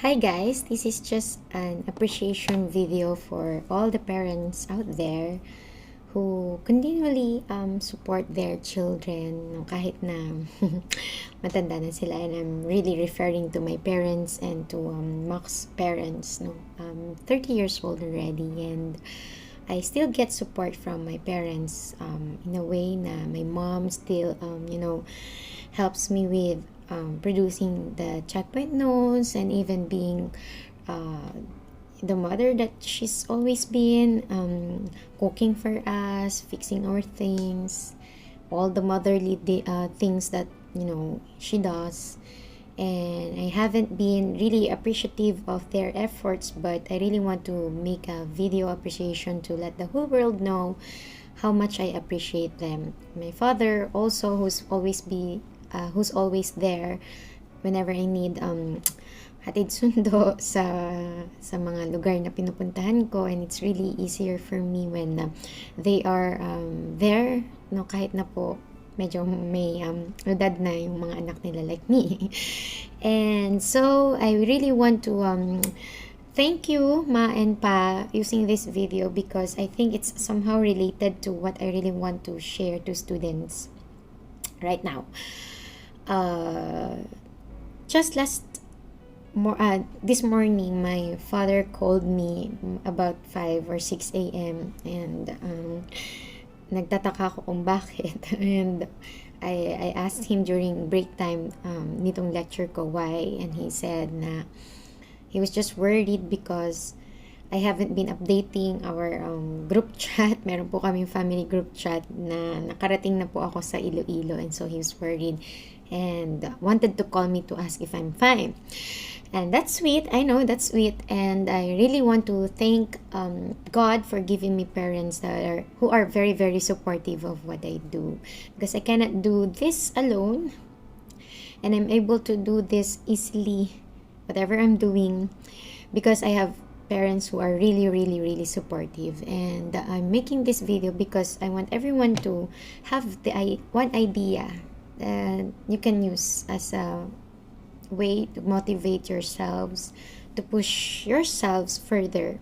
Hi guys, this is just an appreciation video for all the parents out there who continually support their children no, kahit na matanda na sila, and I'm really referring to my parents and to Mac's parents. No, 30 years old already, and I still get support from my parents in a way na my mom still helps me with producing the checkpoint notes, and even being uh, the mother that she's always been, cooking for us, fixing our things, all the motherly things that she does. And I haven't been really appreciative of their efforts, but I really want to make a video appreciation to let the whole world know how much I appreciate them. My father also, who's always there whenever I need hatid sundo sa mga lugar na pinupuntahan ko, and it's really easier for me when they are there, no, kahit na po medyo may edad na yung mga anak nila like me. And so I really want to thank you, Ma and Pa, using this video because I think it's somehow related to what I really want to share to students right now. Just this morning, my father called me about 5 or 6 a.m. and nagtataka ako kung bakit. And I asked him during break time nitong lecture ko why, and he said na he was just worried because I haven't been updating our group chat. Meron po kaming family group chat na nakarating na po ako sa Iloilo, and so he was worried and wanted to call me to ask if I'm fine. And that's sweet. I know that's sweet, and I really want to thank God for giving me parents who are very, very supportive of what I do, because I cannot do this alone, and I'm able to do this easily, whatever I'm doing, because I have parents who are really, really, really supportive. And I'm making this video because I want everyone to have one idea that you can use as a way to motivate yourselves, to push yourselves further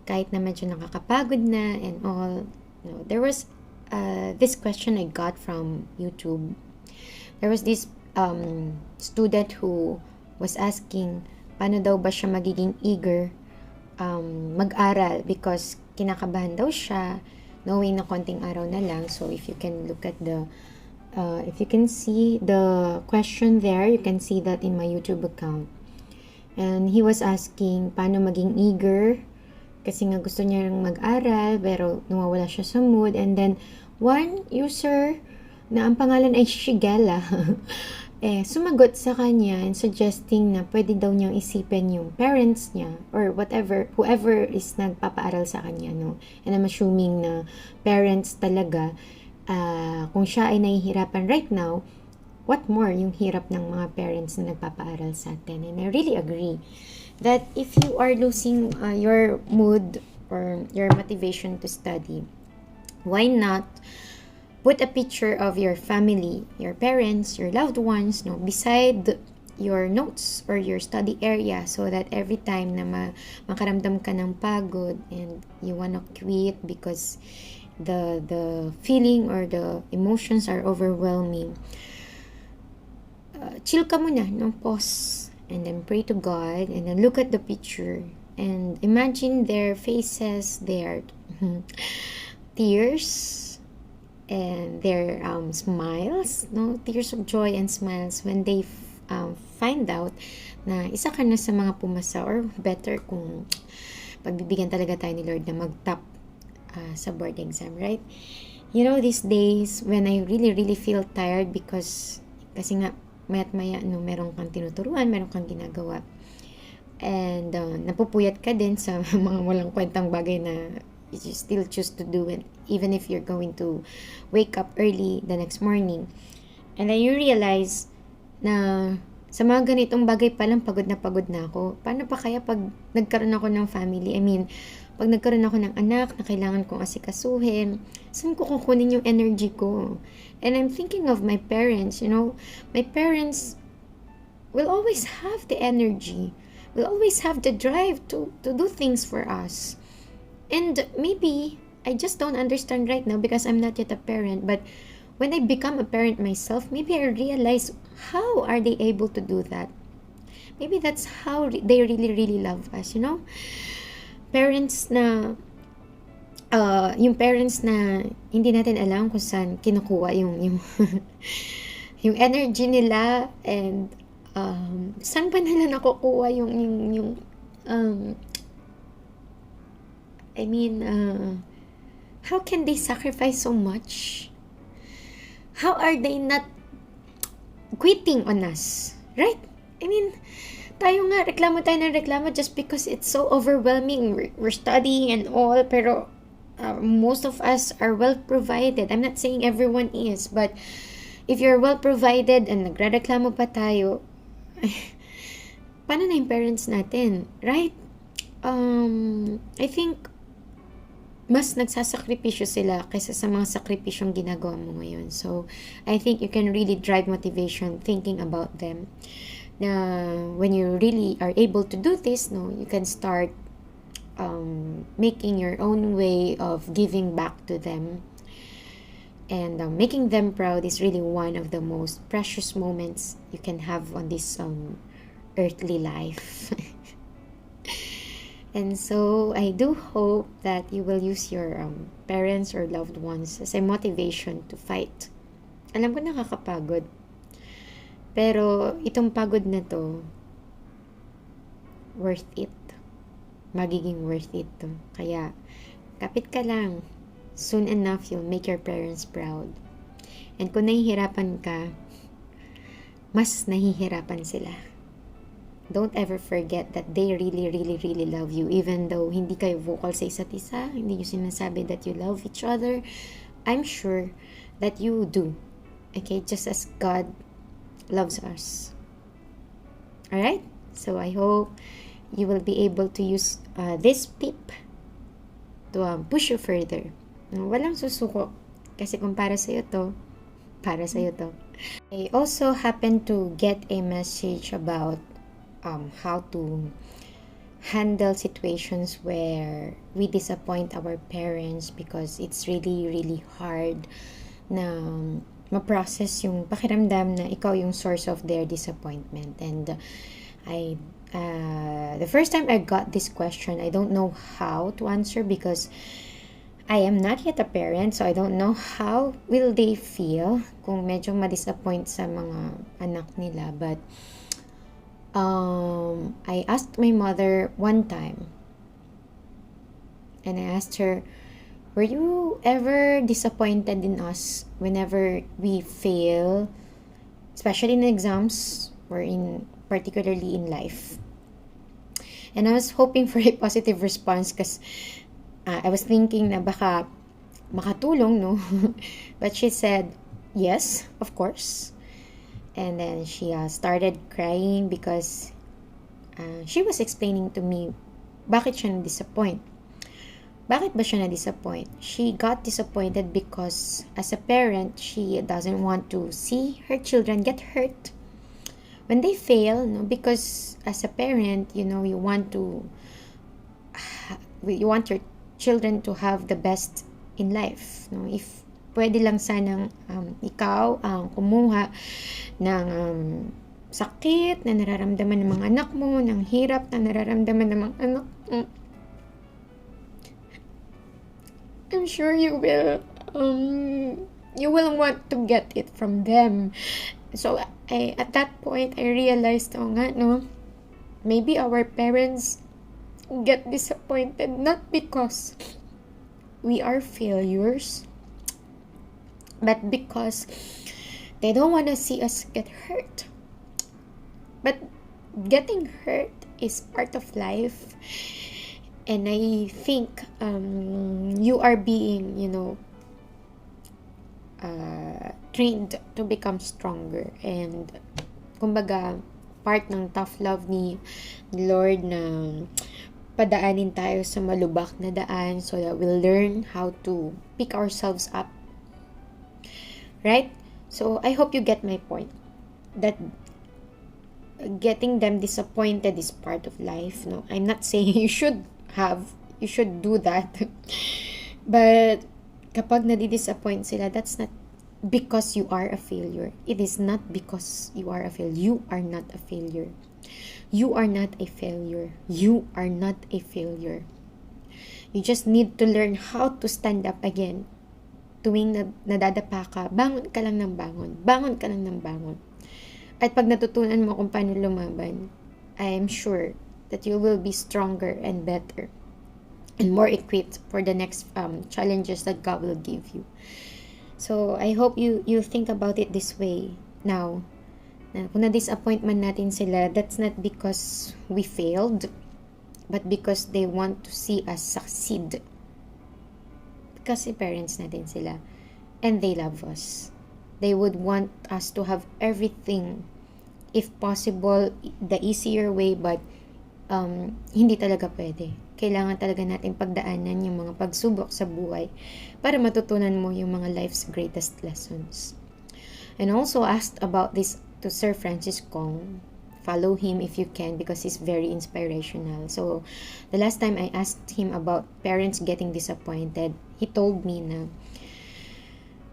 kahit na medyo nakakapagod na and all. There was this question I got from YouTube. There was this student who was asking paano daw ba siya magiging eager mag-aral because kinakabahan daw siya knowing na konting araw na lang. So if you can look at if you can see the question there, you can see that in my YouTube account. And he was asking paano maging eager kasi nga gusto niya ring mag-aral pero nawawala siya sa mood. And then one user na ang pangalan ay Shigella sumagot sa kanya and suggesting na pwede daw niyang isipin yung parents niya or whoever is nagpapaaral sa kanya, no? And I'm assuming na parents talaga. Kung siya ay nahihirapan right now, what more yung hirap ng mga parents na nagpapaaral sa atin. And I really agree that if you are losing your mood or your motivation to study, why not put a picture of your family, your parents, your loved ones, no, beside your notes or your study area, so that every time na makaramdam ka ng pagod and you wanna quit because the feeling or the emotions are overwhelming, chill ka muna, no? Pause and then pray to God and then look at the picture and imagine their faces, their tears and their smiles, no? Tears of joy and smiles when they find out na isa ka na sa mga pumasa, or better kung pagbibigyan talaga tayo ni Lord na mag-top sa board exam, right? These days when I really, really feel tired kasi nga maya't maya meron kang tinuturuan, meron kang ginagawa, and napupuyat ka din sa mga walang kwentang bagay na you still choose to do it even if you're going to wake up early the next morning. And then you realize na sa mga ganitong bagay pa lang pagod na ako. Paano pa kaya pag nagkaroon ako ng family? I mean, pag nagkaroon ako ng anak na kailangan kong asikasuhin, saan ko kukunin yung energy ko? And I'm thinking of my parents, my parents will always have the energy will always have the drive to do things for us. And maybe I just don't understand right now because I'm not yet a parent, but when I become a parent myself, maybe I realize how are they able to do that. Maybe that's how they really, really love us, you know? Parents na, yung parents na hindi natin alam kung saan kinukuha yung yung energy nila, and saan ba nila nakukuha yung I mean, how can they sacrifice so much? How are they not quitting on us? Right? I mean, tayo nga, reklamo tayo ng reklamo just because it's so overwhelming. We're studying and all, pero most of us are well provided. I'm not saying everyone is, but if you're well provided and nagrereklamo pa tayo, paano na yung parents natin? Right? I think mas nagsasakripisyo sila kaysa sa mga sakripisyong ginagawa mo ngayon. So, I think you can really drive motivation thinking about them. Na when you really are able to do this, no, you can start making your own way of giving back to them. And making them proud is really one of the most precious moments you can have on this earthly life. And so, I do hope that you will use your parents or loved ones as a motivation to fight. Alam ko nakakapagod. Pero, itong pagod na to, worth it. Magiging worth it to. Kaya, kapit ka lang. Soon enough, you'll make your parents proud. And kung nahihirapan ka, mas nahihirapan sila. Don't ever forget that they really, really, really love you. Even though hindi kayo vocal sa isa't isa, hindi nyo sinasabi that you love each other, I'm sure that you do. Okay? Just as God loves us. Alright? So, I hope you will be able to use this tip to push you further. Walang susuko. Kasi kung para sa'yo to, para sa'yo to. I also happened to get a message about how to handle situations where we disappoint our parents, because it's really, really hard na ma-process yung pakiramdam na ikaw yung source of their disappointment. And the first time I got this question, I don't know how to answer because I am not yet a parent, so I don't know how will they feel kung medyo ma-disappoint sa mga anak nila. But I asked my mother one time, and I asked her, were you ever disappointed in us whenever we fail, especially in exams or particularly in life? And I was hoping for a positive response because I was thinking na baka makatulong, no? But she said, yes, of course. And then she started crying because she was explaining to me bakit siya na-disappoint. Bakit ba siya na-disappoint? She got disappointed because as a parent, she doesn't want to see her children get hurt when they fail, no? Because as a parent, you know, you want your children to have the best in life, no? If pwede lang sanang ikaw ang kumuha ng sakit na nararamdaman ng mga anak mo, ng hirap na nararamdaman ng mga anak mo, I'm sure you will want to get it from them. So at that point I realized, no, maybe our parents get disappointed not because we are failures, but because they don't want to see us get hurt. But getting hurt is part of life, and I think you are being, trained to become stronger. And kumbaga, part ng tough love ni Lord na padaanin tayo sa malubak na daan so that we'll learn how to pick ourselves up. Right? So, I hope you get my point. That getting them disappointed is part of life. No, I'm not saying you should do that. But kapag nadi-disappoint sila, that's not because you are a failure. It is not because you are a failure. You are not a failure. You are not a failure. You are not a failure. You just need to learn how to stand up again. Tuwing nadadapa ka, bangon ka lang ng bangon. Bangon ka lang ng bangon. At pag natutunan mo kung paano lumaban, I am sure that you will be stronger and better and more equipped for the next challenges that God will give you. So, I hope you think about it this way now. Na kung na-disappoint man natin sila, that's not because we failed, but because they want to see us succeed. Kasi parents natin sila. And they love us. They would want us to have everything, if possible, the easier way, but hindi talaga pwede. Kailangan talaga natin pagdaanan yung mga pagsubok sa buhay para matutunan mo yung mga life's greatest lessons. And also asked about this to Sir Francis Kong. Follow him if you can because he's very inspirational. So, the last time I asked him about parents getting disappointed, he told me na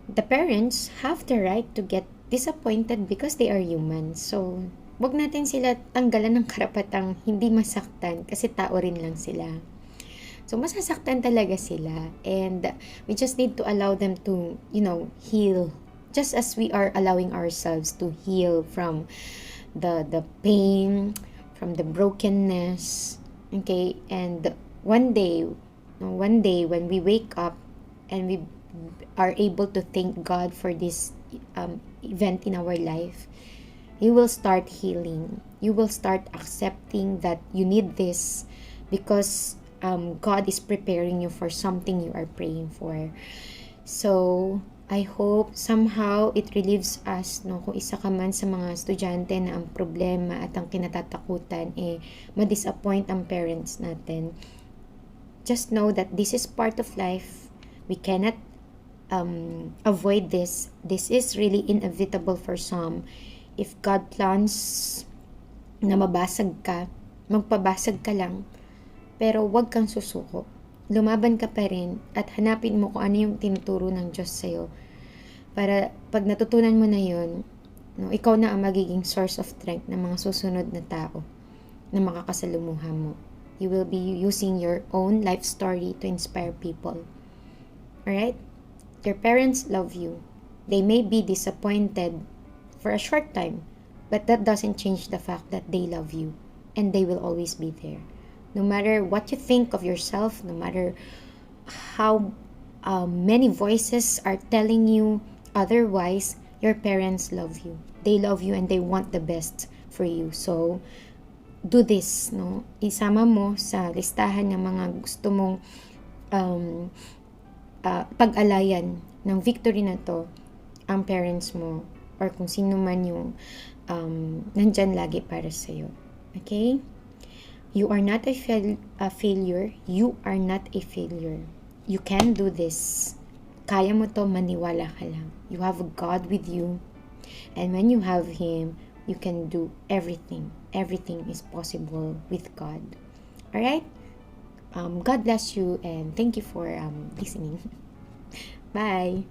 the parents have the right to get disappointed because they are human. So, wag natin sila tanggalan ng karapatang hindi masaktan kasi tao rin lang sila. So, masasaktan talaga sila. And we just need to allow them to, heal. Just as we are allowing ourselves to heal from the pain, from the brokenness. Okay? And one day when we wake up and we are able to thank God for this event in our life, you will start healing. You will start accepting that you need this because God is preparing you for something you are praying for. So, I hope somehow it relieves us, no, kung isa ka man sa mga estudyante na ang problema at ang kinatatakutan ma-disappoint ang parents natin. Just know that this is part of life. We cannot avoid this. This is really inevitable for some. If God plans na mabasag ka, magpabasag ka lang. Pero wag kang susuko. Lumaban ka pa rin at hanapin mo kung ano yung tinuturo ng Diyos sa'yo. Para pag natutunan mo na yun, no, ikaw na ang magiging source of strength ng mga susunod na tao na makakasalumuha mo. You will be using your own life story to inspire people. Alright? Your parents love you. They may be disappointed for a short time, but that doesn't change the fact that they love you and they will always be there. No matter what you think of yourself, no matter how many voices are telling you otherwise, your parents love you. They love you and they want the best for you. So, do this, no? Isama mo sa listahan ng mga gusto mong pag-alayan ng victory na to ang parents mo or kung sino man yung nandyan lagi para sa'yo. Okay? You are not a failure. You are not a failure. You can do this. Kaya mo to, maniwala ka lang. You have a God with you. And when you have Him, you can do everything. Everything is possible with God. Alright? God bless you and thank you for listening. Bye!